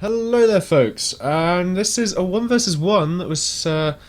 Hello there, folks. This is a 1 versus 1 that was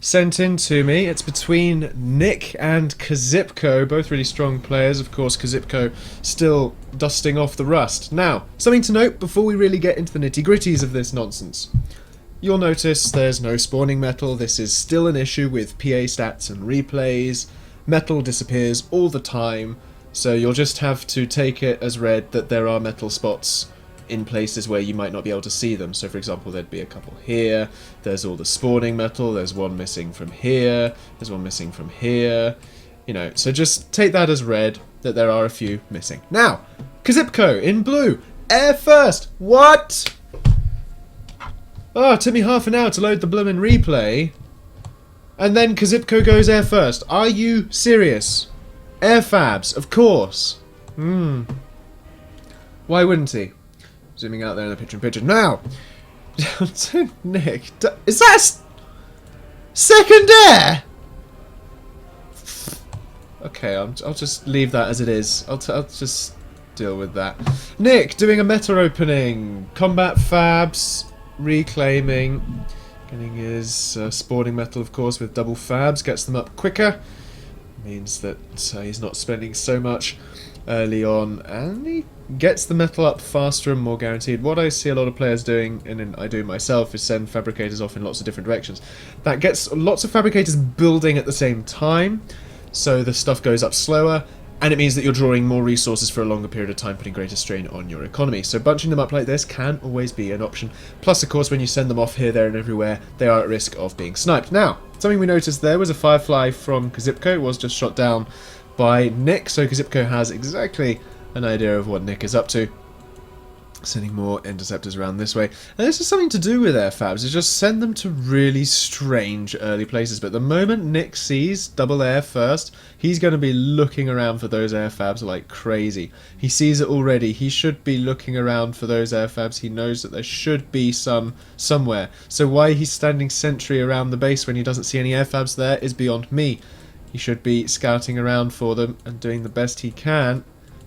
sent in to me. It's between Nik and Qzipco, both really strong players. Of course, Qzipco still dusting off the rust. Now, something to note before we really get into the nitty-gritties of this nonsense. You'll notice there's no spawning metal. This is still an issue with PA stats and replays. Metal disappears all the time, so you'll just have to take it as read that there are metal spots in places where you might not be able to see them. So for example, there'd be a couple here, there's all the spawning metal, there's one missing from here, there's one missing from here, you know, so just take that as read that there are a few missing. Now, Qzipco in blue, air first, what? Oh, it took me half an hour to load the bloomin' replay, and then Qzipco goes air first. Are you serious? Air fabs, of course. Why wouldn't he? Zooming out there in the picture-in-picture. Now, to Nik, is that second air? Okay, I'll just leave that as it is. I'll just deal with that. Nik doing a meta opening, combat fabs, reclaiming, getting his spawning metal, of course, with double fabs, gets them up quicker. Means that he's not spending so much early on, and he gets the metal up faster and more guaranteed. What I see a lot of players doing, and I do myself, is send fabricators off in lots of different directions. That gets lots of fabricators building at the same time, so the stuff goes up slower, and it means that you're drawing more resources for a longer period of time, putting greater strain on your economy. So bunching them up like this can always be an option. Plus, of course, when you send them off here, there, and everywhere, they are at risk of being sniped. Now, something we noticed there was a Firefly from Qzipco. It was just shot down by Nik, so Qzipco has exactly an idea of what Nik is up to. Sending more interceptors around this way. And this is something to do with air fabs, is just send them to really strange early places. But the moment Nik sees double air first, he's going to be looking around for those air fabs like crazy. He sees it already. He should be looking around for those air fabs. He knows that there should be some somewhere. So why he's standing sentry around the base when he doesn't see any air fabs there is beyond me. He should be scouting around for them and doing the best he can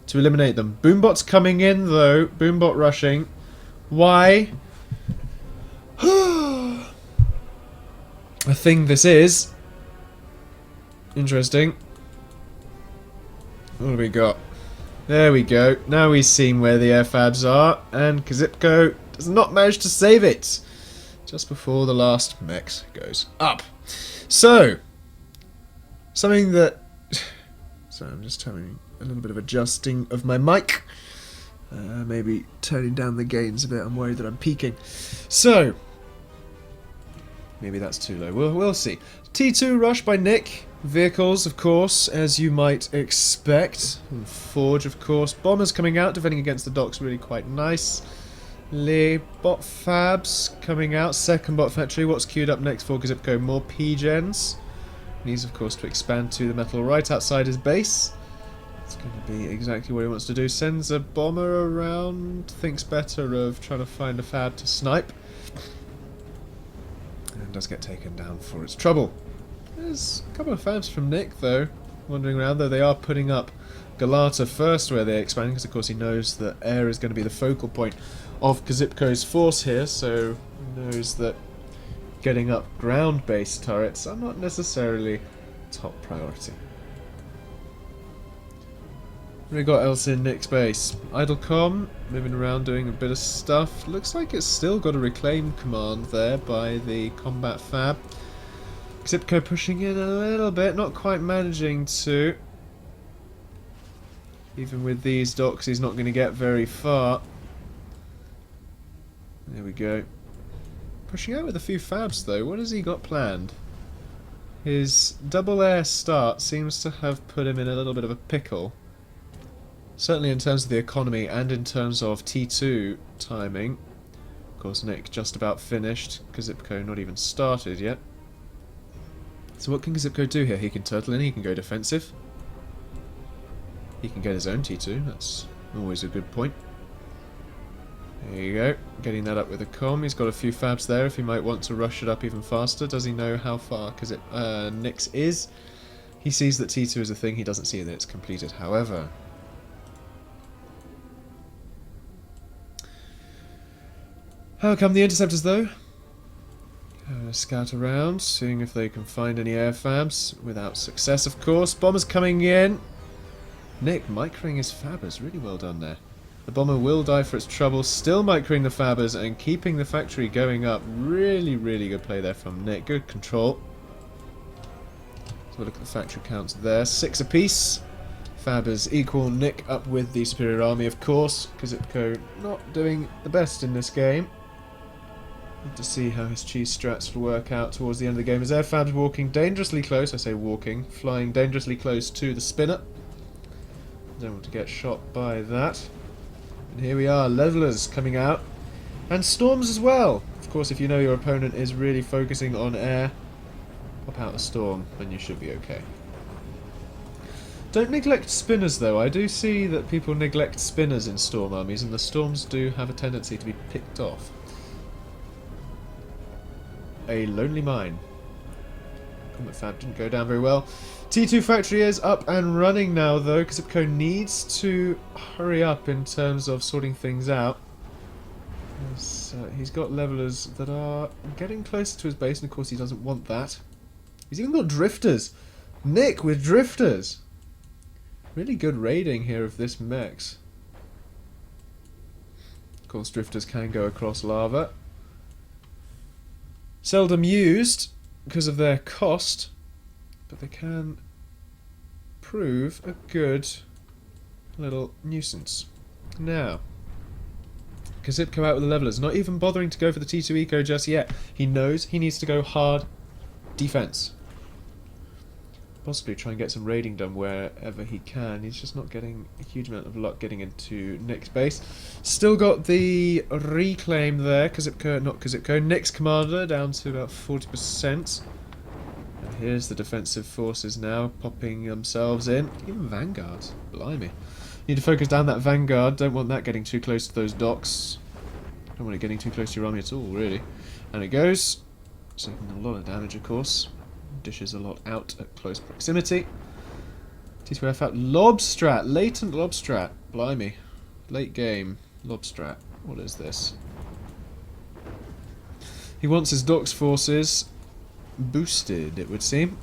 to eliminate them. Boombot's coming in though. Boombot rushing. Why? A thing this is. Interesting. What do we got? There we go. Now we've seen where the air fabs are, and Qzipco does not manage to save it just before the last mech goes up. So, something that... So I'm just having a little bit of adjusting of my mic. Maybe turning down the gains a bit. I'm worried that I'm peaking. So, maybe that's too low. We'll see. T2 rush by Nik. Vehicles, of course, as you might expect. And Forge, of course. Bombers coming out, defending against the docks, really quite nice. Bot fabs coming out. Second bot factory. What's queued up next for Qzipco? More P-gens. Needs, of course, to expand to the metal right outside his base. It's going to be exactly what he wants to do. Sends a bomber around. Thinks better of trying to find a fab to snipe. And does get taken down for its trouble. There's a couple of fabs from Nik, though, wandering around, though they are putting up Galata first where they're expanding, because, of course, he knows that air is going to be the focal point of Qzipco's force here, so he knows that getting up ground-based turrets are not necessarily top priority. What we got else in Nik's base? Idlecom, moving around doing a bit of stuff. Looks like it's still got a reclaim command there by the combat fab. Qzipco pushing in a little bit, not quite managing to. Even with these docks, he's not going to get very far. There we go. Pushing out with a few fabs though. What has he got planned? His double air start seems to have put him in a little bit of a pickle. Certainly in terms of the economy and in terms of T2 timing. Of course, Nik just about finished. Qzipco not even started yet. So what can Qzipco do here? He can turtle in, he can go defensive. He can get his own T2, that's always a good point. There you go, getting that up with a comm. He's got a few fabs there if he might want to rush it up even faster. Does he know how far Nik's is? He sees that T2 is a thing, he doesn't see that it's completed. However, How come the interceptors, though? Scout around, seeing if they can find any air fabs. Without success, of course. Bombers coming in. Nik microing his fabbers. Really well done there. The bomber will die for its trouble. Still microing the fabbers and keeping the factory going up. Really, really good play there from Nik. Good control. So we'll look at the factory counts there. 6 apiece. Fabbers equal. Nik up with the superior army, of course. Qzipco not doing the best in this game. To see how his cheese strats will work out towards the end of the game. His air fabs walking dangerously close. I say walking. Flying dangerously close to the spinner. Don't want to get shot by that. And here we are. Levelers coming out. And storms as well. Of course, if you know your opponent is really focusing on air, pop out a storm and you should be okay. Don't neglect spinners, though. I do see that people neglect spinners in storm armies, and the storms do have a tendency to be picked off. A lonely mine. Combat fab didn't go down very well. T2 factory is up and running now, though. Qzipco needs to hurry up in terms of sorting things out. He's got levelers that are getting closer to his base, and of course he doesn't want that. He's even got drifters. Nik with drifters. Really good raiding here of this mechs. Of course, drifters can go across lava. Seldom used because of their cost, but they can prove a good little nuisance. Now, Qzipco out with the levelers, not even bothering to go for the T2 eco just yet. He knows he needs to go hard defense. Possibly try and get some raiding done wherever he can. He's just not getting a huge amount of luck getting into Nik's base. Still got the reclaim there. Qzipco. Nik's commander down to about 40%. And here's the defensive forces now popping themselves in. Even vanguards. Blimey. Need to focus down that vanguard. Don't want that getting too close to those docks. Don't want it getting too close to your army at all, really. And it goes. Taking a lot of damage, of course. Dishes a lot out at close proximity. T2F out. Lobstrat. Latent Lobstrat. Blimey. Late game. Lobstrat. What is this? He wants his docks forces boosted, it would seem.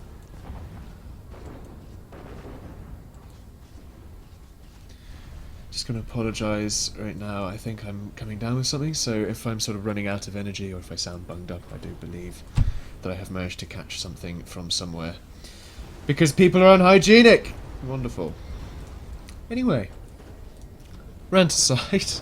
Just going to apologise right now. I think I'm coming down with something, so if I'm sort of running out of energy or if I sound bunged up, I do believe that I have managed to catch something from somewhere. Because people are unhygienic! Wonderful. Anyway. Rant aside.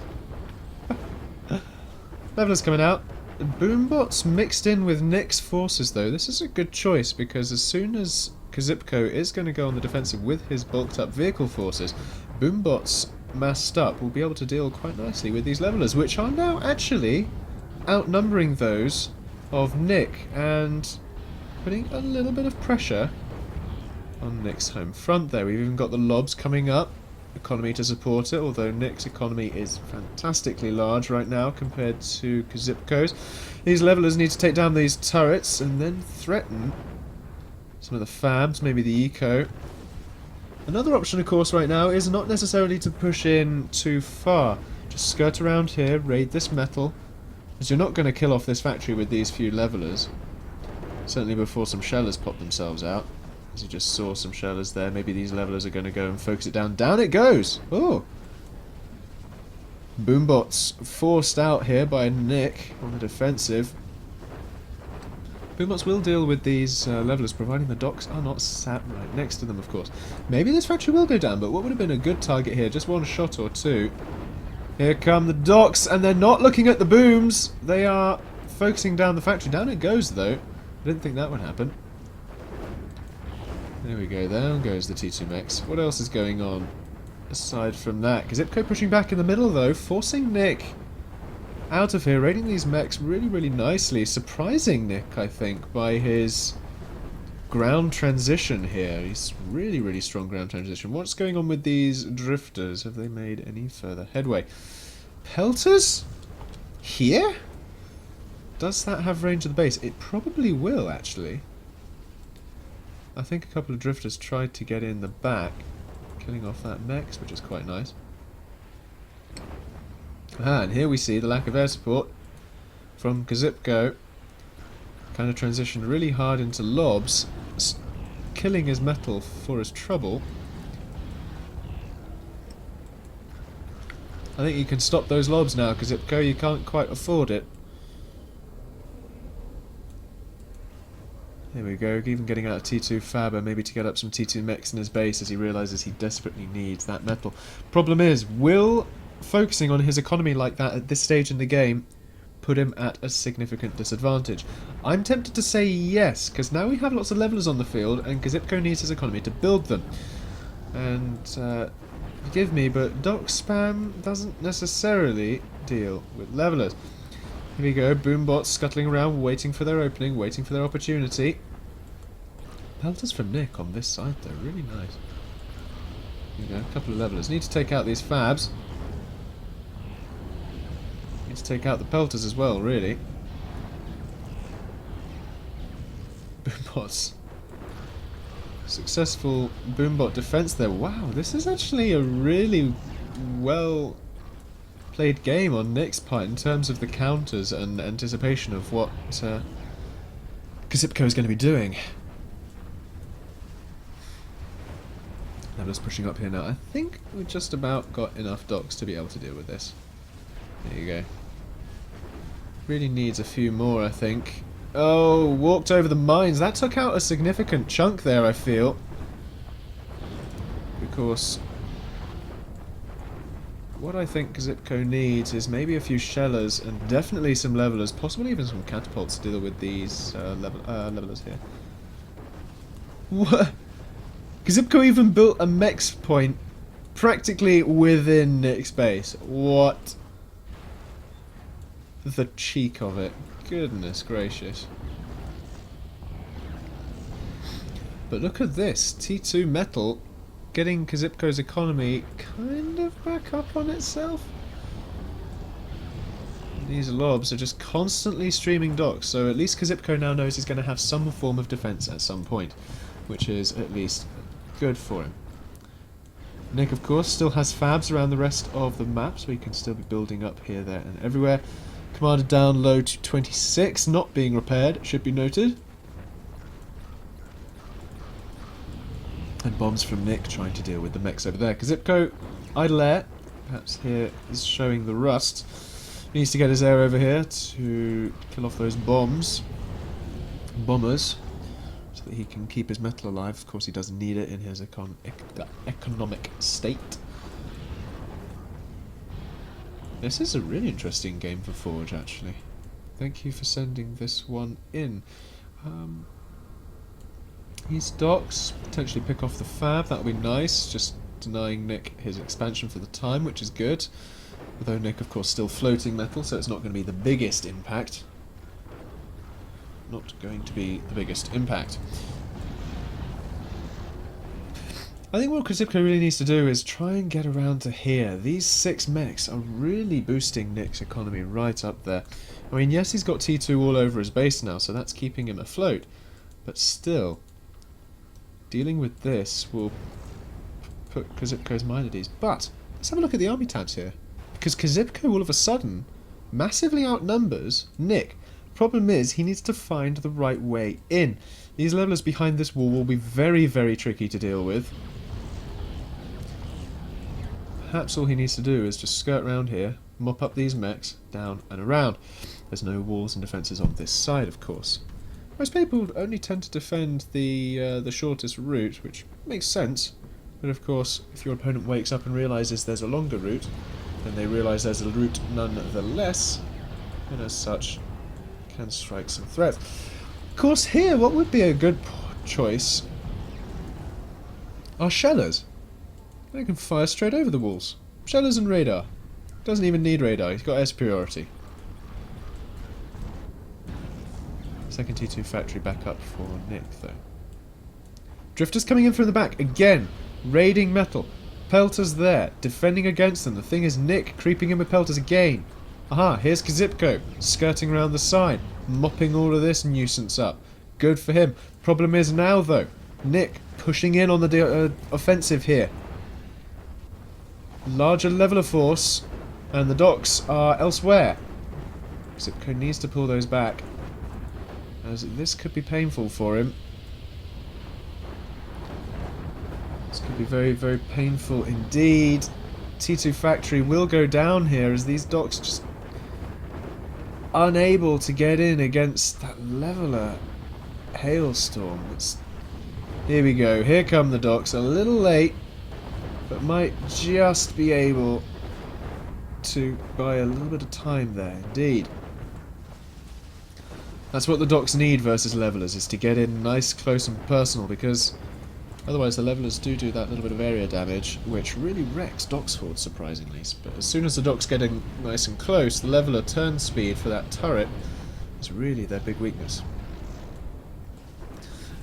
Levelers coming out. Boombots mixed in with Nik's forces, though. This is a good choice, because as soon as Qzipco is going to go on the defensive with his bulked up vehicle forces, Boombots massed up will be able to deal quite nicely with these levelers, which are now actually outnumbering those of Nik and putting a little bit of pressure on Nik's home front there. We've even got the lobs coming up, economy to support it, although Nik's economy is fantastically large right now compared to Qzipco's. These levelers need to take down these turrets and then threaten some of the fabs, maybe the eco. Another option, of course, right now is not necessarily to push in too far. Just skirt around here, raid this metal, as you're not going to kill off this factory with these few levelers. Certainly before some shellers pop themselves out. As you just saw some shellers there, maybe these levelers are going to go and focus it down. Down it goes! Oh! Boombots forced out here by Nik on the defensive. Boombots will deal with these levelers, providing the docks are not sat right next to them, of course. Maybe this factory will go down, but what would have been a good target here? Just one shot or two. Here come the docks, and they're not looking at the booms. They are focusing down the factory. Down it goes, though. I didn't think that would happen. There we go. Down goes the T2 mechs. What else is going on aside from that? Qzipco pushing back in the middle, though, forcing Nik out of here, raiding these mechs really, really nicely. Surprising Nik, I think, by his ground transition here. He's really, really strong ground transition. What's going on with these drifters? Have they made any further headway? Pelters? Here? Does that have range of the base? It probably will, actually. I think a couple of drifters tried to get in the back, killing off that mechs, which is quite nice. Ah, and here we see the lack of air support from Qzipco. Kind of transitioned really hard into lobs, killing his metal for his trouble. I think you can stop those lobs now, Qzipco. You can't quite afford it. There we go, even getting out of T2 Faber, maybe to get up some T2 mechs in his base as he realises he desperately needs that metal. Problem is, will focusing on his economy like that at this stage in the game put him at a significant disadvantage? I'm tempted to say yes, because now we have lots of levelers on the field, and Qzipco needs his economy to build them. And, forgive me, but dock spam doesn't necessarily deal with levelers. Here we go, boombots scuttling around, waiting for their opening, waiting for their opportunity. Pelters from Nik on this side though, really nice. Here we go, a couple of levelers. Need to take out these fabs. Need to take out the pelters as well, really. Boombots. Successful boombot defense there. Wow, this is actually a really well played game on Nik's part in terms of the counters and anticipation of what Qzipco is going to be doing. Levelers pushing up here now. I think we've just about got enough docks to be able to deal with this. There you go. Really needs a few more, I think. Oh, walked over the mines. That took out a significant chunk there, I feel. Of course, what I think Qzipco needs is maybe a few shellers and definitely some levelers, possibly even some catapults to deal with these levelers here. What? Qzipco even built a mechs point practically within Nik's base. What? The cheek of it. Goodness gracious. But look at this. T2 metal getting Qzipco's economy kind of back up on itself. These lobs are just constantly streaming docks, so at least Qzipco now knows he's going to have some form of defense at some point, which is at least good for him. Nik, of course, still has fabs around the rest of the map, so he can still be building up here, there, and everywhere. Commander down low to 26, not being repaired, it should be noted. And bombs from Nik trying to deal with the mechs over there. Qzipco, idle air, perhaps here is showing the rust. Needs to get his air over here to kill off those bombers, so that he can keep his metal alive. Of course, he doesn't need it in his economic state. This is a really interesting game for Forge, actually. Thank you for sending this one in. These docks, potentially pick off the fab, that would be nice. Just denying Nik his expansion for the time, which is good. Although Nik, of course, still floating metal, so it's not going to be the biggest impact. Not going to be the biggest impact. I think what Qzipco really needs to do is try and get around to here. These 6 mechs are really boosting Nik's economy right up there. I mean, yes, he's got T2 all over his base now, so that's keeping him afloat. But still, dealing with this will put Qzipco's mind at ease. But let's have a look at the army tabs here. Because Qzipco all of a sudden massively outnumbers Nik. Problem is, he needs to find the right way in. These levelers behind this wall will be very, very tricky to deal with. Perhaps all he needs to do is just skirt around here, mop up these mechs, down and around. There's no walls and defences on this side, of course. Most people only tend to defend the shortest route, which makes sense. But of course, if your opponent wakes up and realises there's a longer route, then they realise there's a route nonetheless, and as such, can strike some threats. Of course, here, what would be a good choice are shellers. They can fire straight over the walls. Shellers and radar. Doesn't even need radar, he's got air superiority. Second T2 factory back up for Nik, though. Drifters coming in from the back, again, raiding metal. Pelters there, defending against them. The thing is Nik creeping in with pelters again. Aha, here's Qzipco, skirting around the side, mopping all of this nuisance up. Good for him. Problem is now, though, Nik pushing in on the offensive here. Larger level of force, and the docks are elsewhere. Qzipco needs to pull those back, as this could be painful for him. This could be very, very painful indeed. T2 factory will go down here as these docks just unable to get in against that leveler hailstorm. Here we go. Here come the docks. A little late, but might just be able to buy a little bit of time there. Indeed. That's what the docks need versus levelers, is to get in nice, close and personal, because otherwise the levelers do that little bit of area damage, which really wrecks docks forwards, surprisingly. But as soon as the docks get in nice and close, the leveler turn speed for that turret is really their big weakness.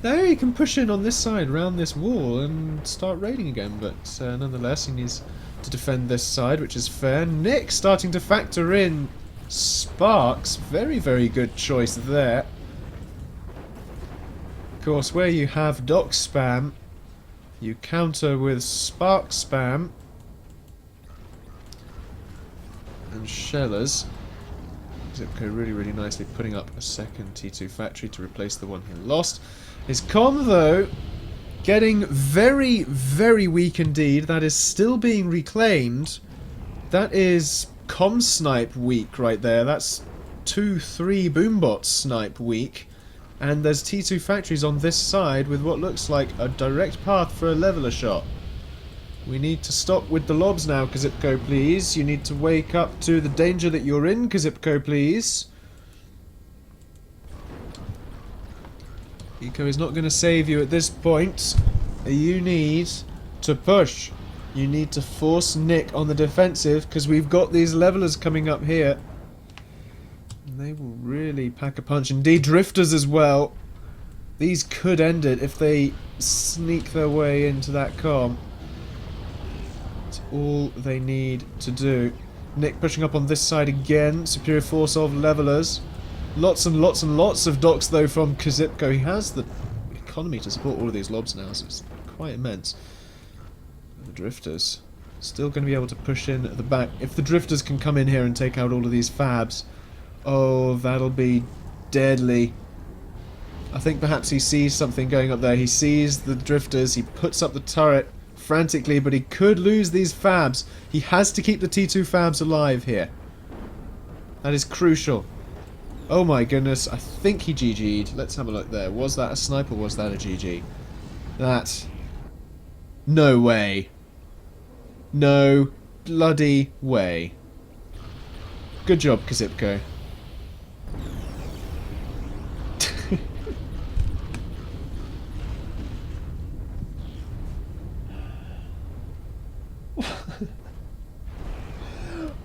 Now he can push in on this side, round this wall, and start raiding again, but nonetheless he needs to defend this side, which is fair. Nik starting to factor in sparks. Very, very good choice there. Of course, where you have dock spam, you counter with spark spam and shellers. Qzipco really, really nicely putting up a second T2 factory to replace the one he lost. His comm, though, getting very, very weak indeed. That is still being reclaimed. That is comm snipe weak right there. That's 2-3 boombots snipe weak. And there's T2 factories on this side with what looks like a direct path for a leveler shot. We need to stop with the lobs now, Qzipco, please. You need to wake up to the danger that you're in, Qzipco, please. Eco is not going to save you at this point. You need to push. You need to force Nik on the defensive, because we've got these levelers coming up here. And they will really pack a punch. Indeed, drifters as well. These could end it if they sneak their way into that comm. That's all they need to do. Nik pushing up on this side again. Superior force of levelers. Lots and lots and lots of docks, though, from Qzipco. He has the economy to support all of these lobs now, so it's quite immense. The drifters still going to be able to push in at the back. If the drifters can come in here and take out all of these fabs, oh, that'll be deadly. I think perhaps he sees something going up there. He sees the drifters. He puts up the turret frantically, but he could lose these fabs. He has to keep the T2 fabs alive here. That is crucial. Oh my goodness, I think he GG'd. Let's have a look there. Was that a sniper or was that a GG? That... No way. No bloody way. Good job, Qzipco.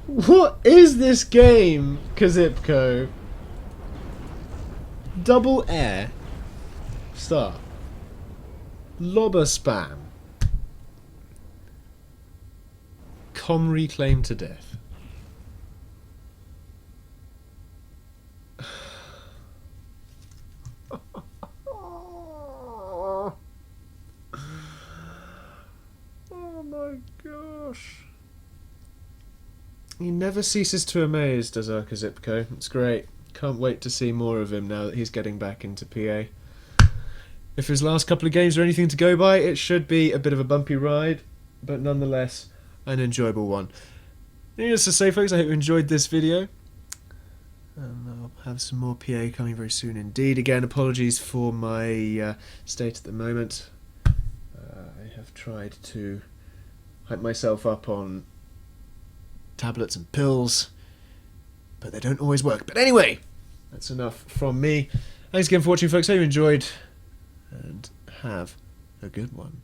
What is this game, Qzipco? Double air. Start. Lobber spam. Com reclaim to death. Oh my gosh. He never ceases to amaze, does our Qzipco. It's great. Can't wait to see more of him now that he's getting back into PA. If his last couple of games are anything to go by, it should be a bit of a bumpy ride, but nonetheless, an enjoyable one. Needless to say, folks, I hope you enjoyed this video. I'll have some more PA coming very soon indeed. Again, apologies for my state at the moment. I have tried to hype myself up on tablets and pills, but they don't always work. But anyway, that's enough from me. Thanks again for watching, folks. Hope you enjoyed, and have a good one.